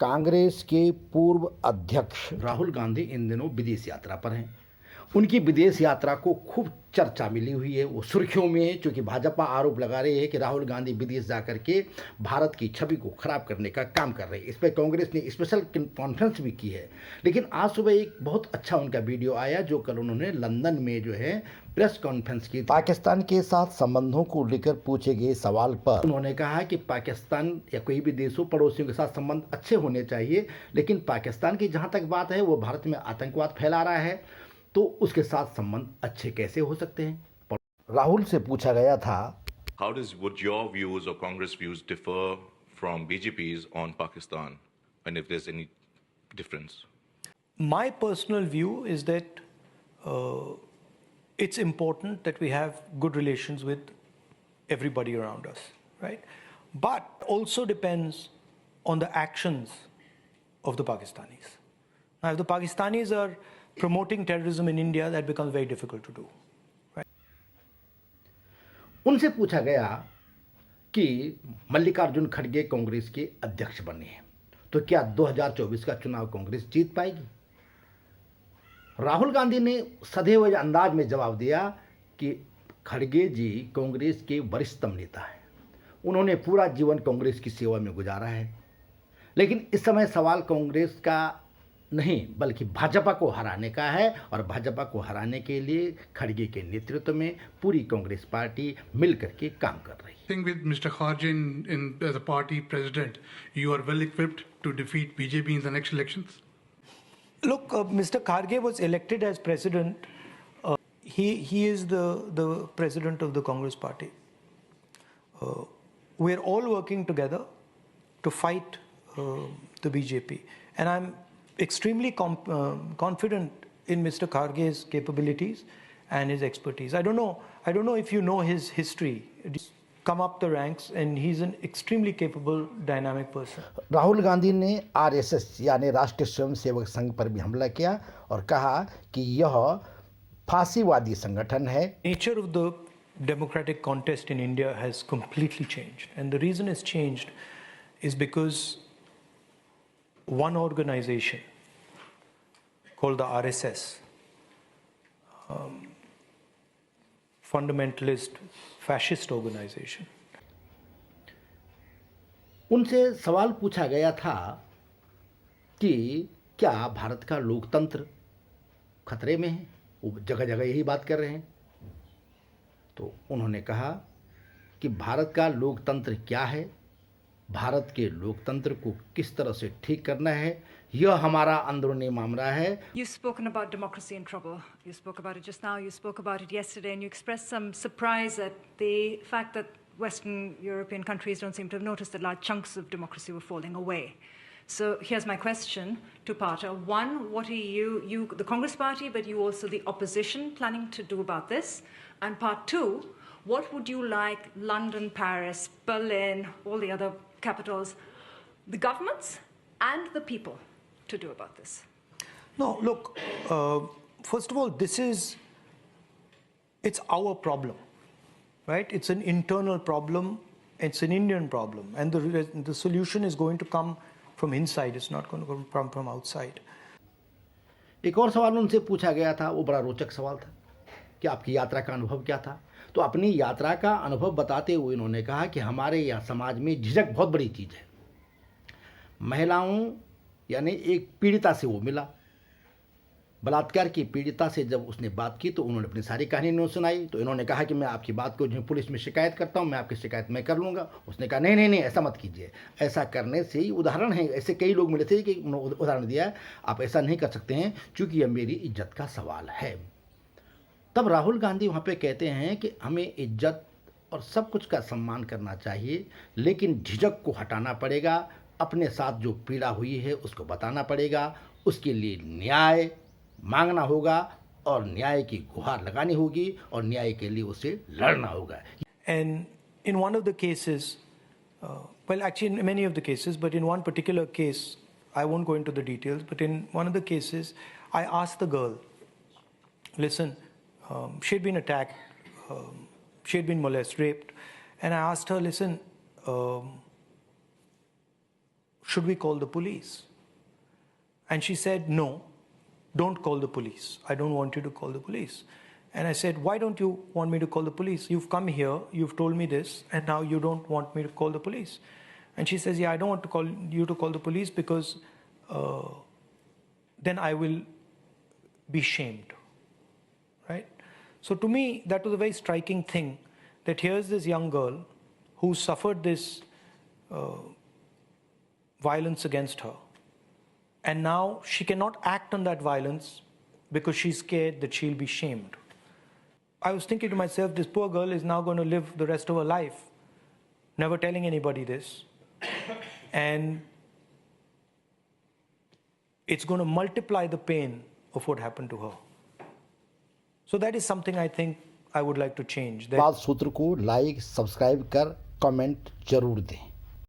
कांग्रेस के पूर्व अध्यक्ष राहुल गांधी इन दिनों विदेश यात्रा पर हैं। उनकी विदेश यात्रा को खूब चर्चा मिली हुई है, वो सुर्खियों में है, क्योंकि भाजपा आरोप लगा रही है कि राहुल गांधी विदेश जाकर के भारत की छवि को खराब करने का काम कर रहे हैं। इस पर कांग्रेस ने स्पेशल कॉन्फ्रेंस भी की है। लेकिन आज सुबह एक बहुत अच्छा उनका वीडियो आया जो कल उन्होंने लंदन में जो है प्रेस कॉन्फ्रेंस की। पाकिस्तान के साथ संबंधों को लेकर पूछे गए सवाल पर उन्होंने कहा कि पाकिस्तान या कोई भी देश हो, पड़ोसियों के साथ संबंध अच्छे होने चाहिए, लेकिन पाकिस्तान की जहाँ तक बात है वो भारत में आतंकवाद फैला रहा है, तो उसके साथ संबंध अच्छे कैसे हो सकते हैं। राहुल से पूछा गया था, How would your views or Congress views differ from BJP's on Pakistan, and if there's any difference? My personal view is that it's important that we have good relations with everybody around us, right? But also depends on the actions of the Pakistanis. Now, if the Pakistanis are promoting terrorism in India, that becomes very difficult to do. उनसे पूछा गया कि मल्लिकार्जुन खड़गे कांग्रेस के अध्यक्ष बने हैं, तो क्या 2024 का चुनाव कांग्रेस जीत पाएगी। राहुल गांधी ने सधे अंदाज में जवाब दिया कि खड़गे जी कांग्रेस के वरिष्ठतम नेता हैं, उन्होंने पूरा जीवन कांग्रेस की सेवा में गुजारा है, लेकिन इस समय सवाल कांग्रेस का नहीं बल्कि भाजपा को हराने का है, और भाजपा को हराने के लिए खड़गे के नेतृत्व में पूरी कांग्रेस पार्टी मिलकर के काम कर रही है। I think with Mr. Kharge as a party president, you are well equipped to defeat BJP in the next elections? Look, Mr. Kharge was elected as president. He is the president of the Congress party. We're all working together to fight the BJP. And I'm extremely confident in Mr. Kharge's capabilities and his expertise. I don't know if you know his history. He's come up the ranks and he's an extremely capable, dynamic person. Rahul Gandhi ने RSS यानी राष्ट्रीय स्वयंसेवक संघ पर भी हमला किया और कहा कि यह फांसीवादी संगठन है। Nature of the democratic contest in India has completely changed, and the reason it's changed is because one organization called the RSS, fundamentalist fascist organization. उनसे सवाल पूछा गया था कि क्या भारत का लोकतंत्र खतरे में है, वो जगह जगह यही बात कर रहे हैं। तो उन्होंने कहा कि भारत का लोकतंत्र क्या है, भारत के लोकतंत्र को किस तरह से ठीक करना है, यह हमारा अंदरूनी मामला है। You've spoken about democracy in trouble. You spoke about it just now, you spoke about it yesterday, and you expressed some surprise at the fact that Western European countries don't seem to have noticed that large chunks of democracy were falling away. So here's my question, two-parter. One, what are you, the Congress Party, but you also the opposition, planning to do about this? And part two, what would you like London, Paris, Berlin, all the other capitals, the governments and the people to do about this? No, look, first of all, it's our problem, right? It's an internal problem, it's an Indian problem, and the solution is going to come from inside, it's not going to come from outside. एक और सवाल उनसे पूछा गया था, वो बड़ा रोचक सवाल था कि आपकी यात्रा का अनुभव क्या था। तो अपनी यात्रा का अनुभव बताते हुए इन्होंने कहा कि हमारे यहाँ समाज में झिझक बहुत बड़ी चीज़ है। महिलाओं यानी एक पीड़िता से वो मिला, बलात्कार की पीड़िता से जब उसने बात की तो उन्होंने अपनी सारी कहानी नहीं सुनाई। तो इन्होंने कहा कि मैं आपकी बात को जो पुलिस में शिकायत करता हूँ, मैं आपकी शिकायत मैं कर लूँगा। उसने कहा नहीं नहीं नहीं, ऐसा मत कीजिए, ऐसा करने से ही उदाहरण है, ऐसे कई लोग मिले थे कि उदाहरण दिया, आप ऐसा नहीं कर सकते हैं क्योंकि यह मेरी इज्जत का सवाल है। तब राहुल गांधी वहाँ पे कहते हैं कि हमें इज्जत और सब कुछ का सम्मान करना चाहिए, लेकिन झिझक को हटाना पड़ेगा, अपने साथ जो पीड़ा हुई है उसको बताना पड़ेगा, उसके लिए न्याय मांगना होगा और न्याय की गुहार लगानी होगी और न्याय के लिए उसे लड़ना होगा। And in one of the cases, well, actually in many of the cases, but in one particular case, I won't go into the details, but in one of the cases, I asked the girl, listen, she had been attacked, she had been molested, raped, and I asked her, listen, should we call the police? And she said, no, don't call the police. I don't want you to call the police. And I said, why don't you want me to call the police? You've come here, you've told me this, and now you don't want me to call the police. And she says, yeah, I don't want to call you to call the police because then I will be shamed, right? So to me, that was a very striking thing, that here's this young girl who suffered this violence against her. And now she cannot act on that violence because she's scared that she'll be shamed. I was thinking to myself, this poor girl is now going to live the rest of her life never telling anybody this. And it's going to multiply the pain of what happened to her. So that is something I think I would like to change. बात सूत्र को like subscribe कर comment जरूर दें।